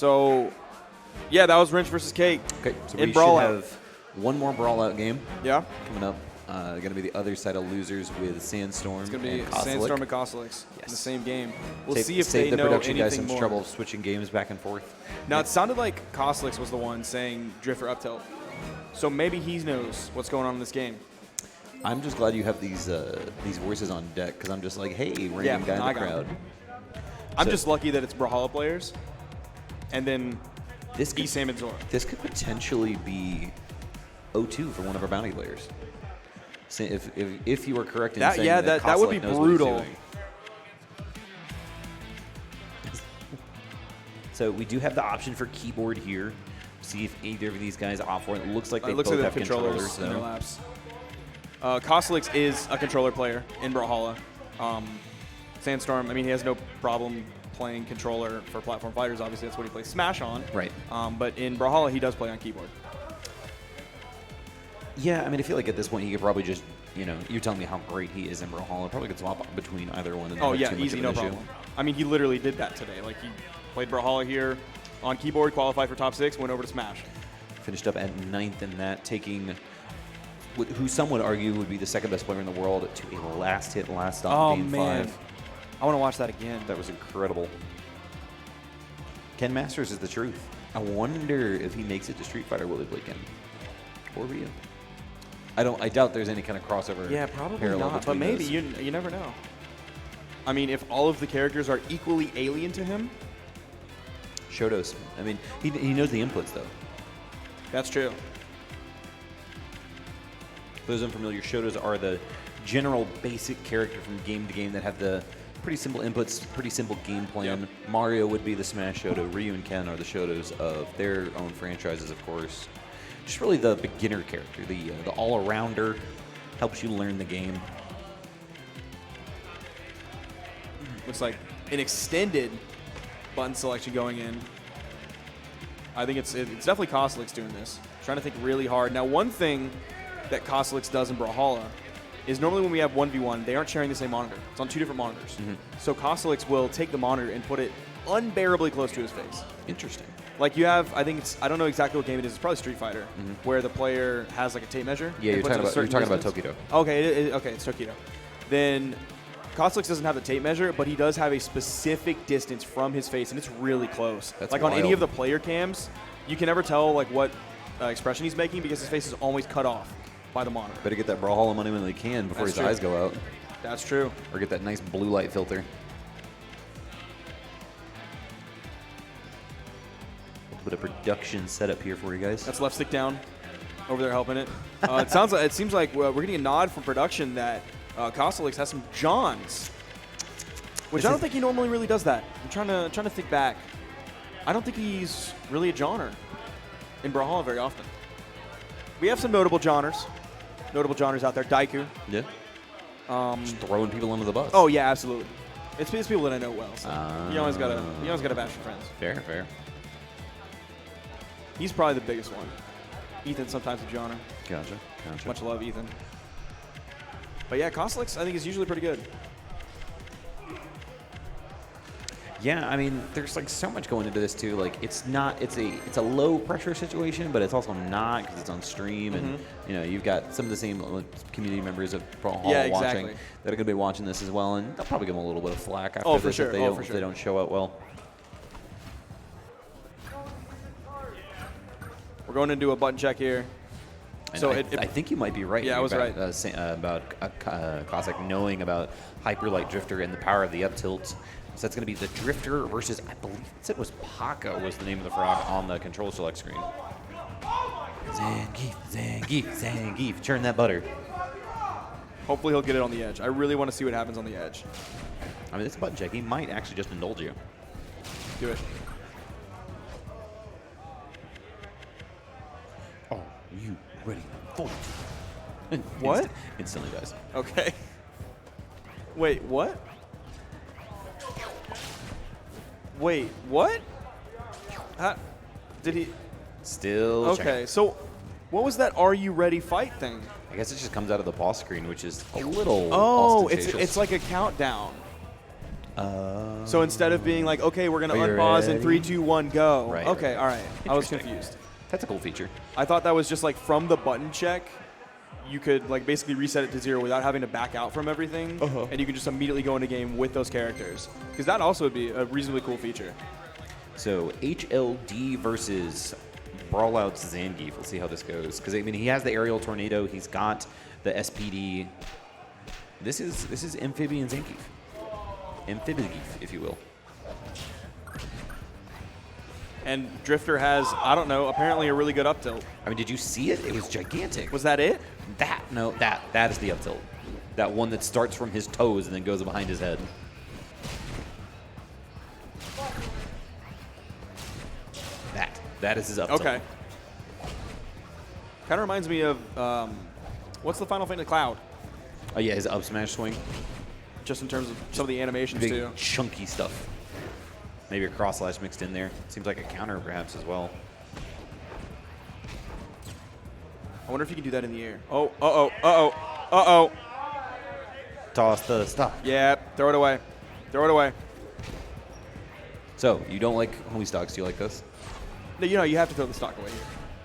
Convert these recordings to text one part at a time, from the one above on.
So, yeah, that was Wrench versus Cake. Okay, so in we Brawlout. should have one more Brawlout game Yeah. coming up. Going to be the other side of losers with Sandstorm. It's going to be and Cosolix. Sandstorm and Cosolix in the same game. We'll Save- see if save they the know production anything guys some more. trouble switching games back and forth. Now, it sounded like Cosolix was the one saying drift or up tilt. So maybe he knows what's going on in this game. I'm just glad you have these voices on deck because I'm just like, hey, random guy in I the got crowd. it. I'm So- just lucky that it's Brawlhalla players. And then This could, Sam and Zora. this could potentially be 0-2 for one of our bounty players. So if you were correct in saying that would be Cosolix knows what he's brutal. doing. So we do have the option for keyboard here. See if either of these guys opt for it. It looks like they It looks both like they have have controllers in their though. laps. Cosolix is a controller player in Brawlhalla. Sandstorm, I mean, he has no problem playing controller for platform fighters. Obviously, that's what he plays Smash on. Right. But in Brawlhalla, he does play on keyboard. Yeah, I mean, I feel like at this point he could probably just, you're telling me how great he is in Brawlhalla. Probably could swap between either one. And Oh, not yeah, too much easy, of no an issue. problem. I mean, he literally did that today. Like, he played Brawlhalla here on keyboard, qualified for top 6, went over to Smash. Finished up at 9th in that, taking who some would argue would be the second best player in the world to a last hit, last stop Oh, game man. 5. I want to watch that again. That was incredible. Ken Masters is the truth. I wonder if he makes it to Street Fighter, will he play Ken? Or Ryu? I doubt there's any kind of crossover. Yeah, probably parallel not, but between maybe. those. You never know. I mean, if all of the characters are equally alien to him, Shotos. I mean, he knows the inputs, though. that's true. For those unfamiliar, Shotos are the general basic character from game to game that have the pretty simple inputs, pretty simple game plan. Yep. Mario would be the Smash Shoto. Ryu and Ken are the Shotos of their own franchises, of course. Just really the beginner character, the all-arounder, helps you learn the game. Looks like an extended button selection going in. I think it's definitely Cosolix doing this. Trying to think really hard. Now, one thing that Cosolix does in Brawlhalla is normally when we have 1v1, they aren't sharing the same monitor. It's on 2 different monitors. So Cosolix will take the monitor and put it unbearably close to his face. Interesting. Like you have, I don't know exactly what game it is. It's probably Street Fighter, where the player has like a tape measure. Yeah, and you're puts it talking a about certain Tokido. distance. Okay, okay, it's Tokido. Then Cosolix doesn't have the tape measure, but he does have a specific distance from his face, and it's really close. That's like on any wild. of the player cams, you can never tell like what expression he's making because his face is always cut off by the monitor. Better get that Brawlhalla money when they can before That's his true. eyes go out. That's true. Or get that nice blue light filter. A bit of production setup here for you guys. That's left stick down over there helping it. It seems like we're getting a nod from production that Cosolix has some Johns, which I don't think he normally really does that. I'm trying to think back. I don't think he's really a Johnner in Brawlhalla very often. We have some notable Johners out there. Daiku. Yeah. Just throwing people under the bus. Oh yeah, absolutely. It's people that I know well. So you always gotta bash your friends. Fair. He's probably the biggest one. Ethan sometimes a Johnner. Gotcha. Much love, Ethan. But yeah, Cosolix I think is usually pretty good. Yeah, I mean, there's like so much going into this too. Like, it's a low pressure situation, but it's also not because it's on stream, and you've got some of the same community members of Brawlhalla watching that are going to be watching this as well, and they'll probably give them a little bit of flack after for this sure. if they don't show out well. We're going into a button check here. And So I think you might be right. Yeah, I was right. About Cossack knowing about Hyperlight Drifter and the power of the up tilt. So that's going to be the Drifter versus, I believe it said was Paca was the name of the frog on the control select screen. Zangief. Churn that butter. Hopefully he'll get it on the edge. I really want to see what happens on the edge. I mean, this button check, he might actually just indulge you. Do it. Are you ready for it? What? Instantly does. Okay. Wait, what? Wait, what? Did he? Still Okay, checking. so what was that "Are you ready?" fight thing? I guess it just comes out of the pause screen, which is a little Oh, ostentatious. it's like a countdown. So instead of being like, okay, we're going to Are you unpause in ready? 3, 2, 1, go. Right, Okay, right. all right. I was Interesting. confused. That's a cool feature. I thought that was just like from the button check, you could like basically reset it to 0 without having to back out from everything, and you can just immediately go into game with those characters. Because that also would be a reasonably cool feature. So HLD versus Brawlout's Zangief. Let's see how this goes. Because I mean, he has the aerial tornado. He's got the SPD. This is Amphibian Zangief. Amphibian, if you will. And Drifter has, I don't know, apparently a really good up tilt. I mean, did you see it? It was gigantic. Was that it? That is the up tilt. That one that starts from his toes and then goes behind his head. That is his up tilt. Okay. Kind of reminds me of, what's the Final Fantasy Cloud? Oh yeah, his up smash swing. Just in terms of some of the animations Big too. chunky stuff. Maybe a cross slash mixed in there. Seems like a counter perhaps as well. I wonder if you can do that in the air. Oh, uh-oh, uh-oh, uh-oh. Toss the stop. Yeah, throw it away. Throw it away. So, you don't like homie stocks, do you like this? No, you know, you have to throw the stock away here.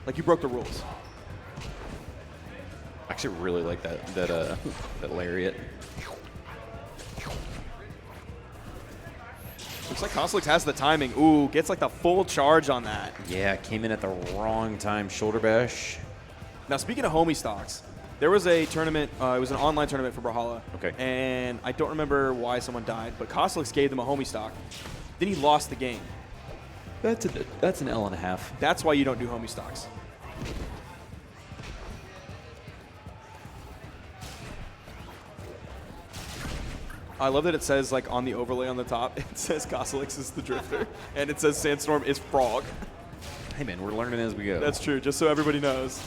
Like, you broke the rules. I actually really like that lariat. Looks like Cosolix has the timing. Ooh, gets like the full charge on that. Yeah, came in at the wrong time. Shoulder bash. Now, speaking of homie stocks, there was a tournament. It was an online tournament for Brawlhalla. Okay. And I don't remember why someone died, but Cosolix gave them a homie stock. Then he lost the game. That's an L and a half. That's why you don't do homie stocks. I love that it says, like, on the overlay on the top, it says Cosolix is the drifter, and it says Sandstorm is Frog. Hey man, we're learning as we go. That's true, just so everybody knows.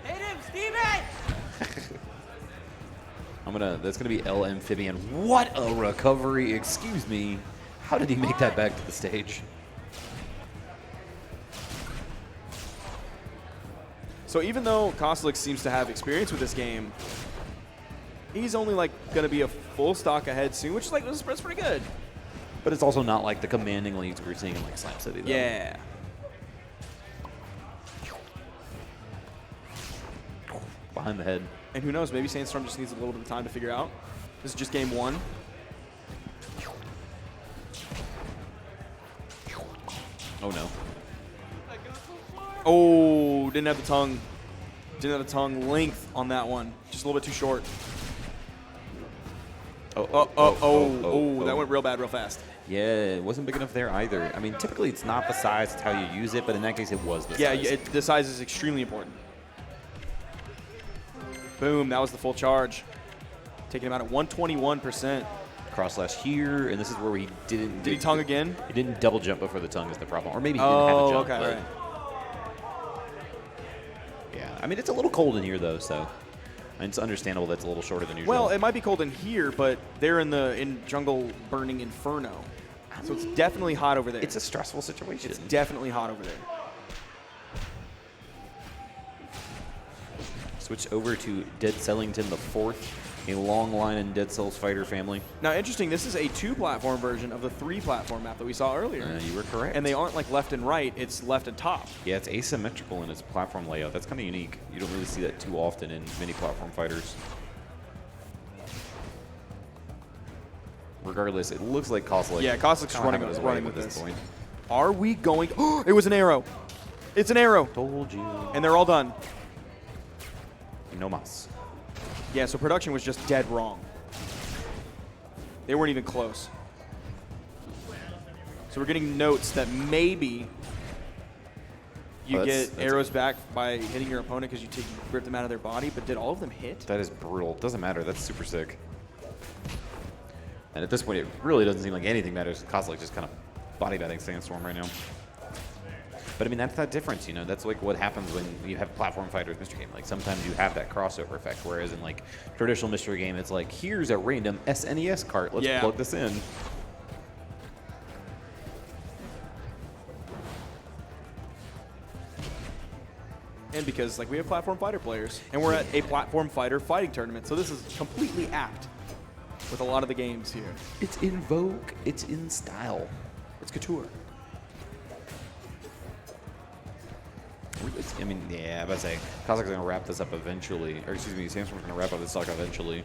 Hit him, Steven! That's gonna be L Amphibian. What a recovery! Excuse me. How did he make that back to the stage? So even though Cosolix seems to have experience with this game, he's only like going to be a full stock ahead soon, which is like, that's pretty good. But it's also not like the commanding leads we're seeing in like Slap City, though. Yeah. Behind the head. And who knows, maybe Sandstorm just needs a little bit of time to figure out. This is just game 1. Oh no. Oh, didn't have the tongue. Didn't have the tongue length on that one. Just a little bit too short. Oh, that went real bad real fast. Yeah, it wasn't big enough there either. I mean, typically it's not the size, it's how you use it, but in that case it was the Yeah, size. the size is extremely important. Boom, that was the full charge. Taking him out at 121%. Cross slash here, and this is where he didn't... Did he tongue again? He didn't double jump before the tongue is the problem. Or maybe he didn't have a jump. Okay, but right. yeah, I mean, it's a little cold in here, though, so... And it's understandable that's a little shorter than usual. Well, it might be cold in here, but they're in jungle burning inferno. So it's definitely hot over there. It's a stressful situation. It's definitely hot over there. Switch over to Dead Sellington the Fourth, a long line in Dead Cells fighter family. Now, interesting, this is a 2-platform version of the 3-platform map that we saw earlier. You were correct. And they aren't like left and right, it's left and top. Yeah, it's asymmetrical in its platform layout. That's kind of unique. You don't really see that too often in many platform fighters. Regardless, it looks like Cosolix. Yeah, Cosolix is running running with at this. point. Are we going? Oh, it was an arrow. It's an arrow. Told you. And they're all done. No mas. Yeah, so production was just dead wrong. They weren't even close. So we're getting notes that maybe you get arrows back by hitting your opponent because you rip them out of their body, but did all of them hit? That is brutal. Doesn't matter. That's super sick. And at this point, it really doesn't seem like anything matters. Cosolix just kind of body batting Sandstorm right now. But I mean, that's that difference, you know. That's like what happens when you have platform fighters mystery game. Like sometimes you have that crossover effect, whereas in like traditional mystery game, it's like here's a random SNES cart. Let's plug this in. And because like we have platform fighter players, and we're at a platform fighter fighting tournament, so this is completely apt. with a lot of the games here. It's in vogue. It's in style. It's couture. I mean, yeah, I was about to say, Cosolix going to wrap this up eventually. Or excuse me, Sandstorm's going to wrap up this stock eventually.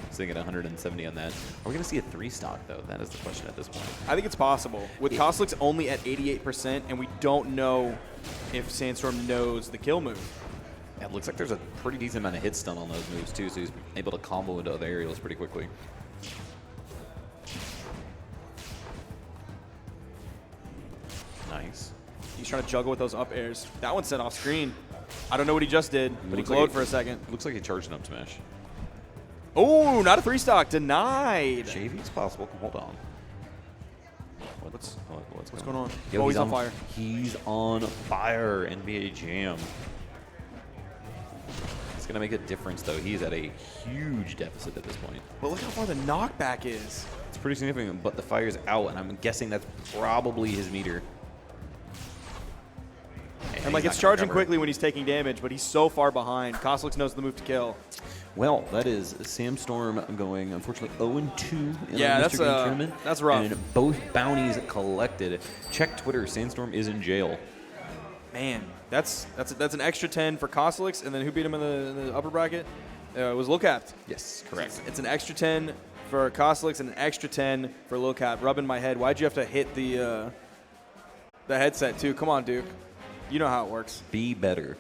Sitting at 170 on that. Are we going to see a 3 stock, though? That is the question at this point. I think it's possible. With Cosolix only at 88%, and we don't know if Sandstorm knows the kill move. Yeah, it looks like there's a pretty decent amount of hit stun on those moves, too, so he's able to combo into other aerials pretty quickly. Nice. He's trying to juggle with those up airs. That one sent off screen. I don't know what he just did, but he Looks glowed like for a second. Looks like he charged an up smash. Oh, not a 3 stock. Denied. JV's possible. Hold on. What's going on? Yo, Oh, he's on fire. He's on fire. NBA Jam. It's going to make a difference, though. He's at a huge deficit at this point. But look how far the knockback is. It's pretty significant, but the fire's out, and I'm guessing that's probably his meter. And like, it's charging quickly when he's taking damage, but he's so far behind. Cosolix knows the move to kill. Well, that is Sandstorm going, unfortunately, 0-2 in Yeah, the Mr. Game tournament. that's rough. And both bounties collected. Check Twitter. Sandstorm is in jail. Man, that's an extra 10 for Cosolix, and then who beat him in the upper bracket? It was Lilcapt. Yes, correct. It's an extra 10 for Cosolix and an extra 10 for Lilcapt. Rubbing my head. Why'd you have to hit the headset too? Come on, Duke. You know how it works. Be better.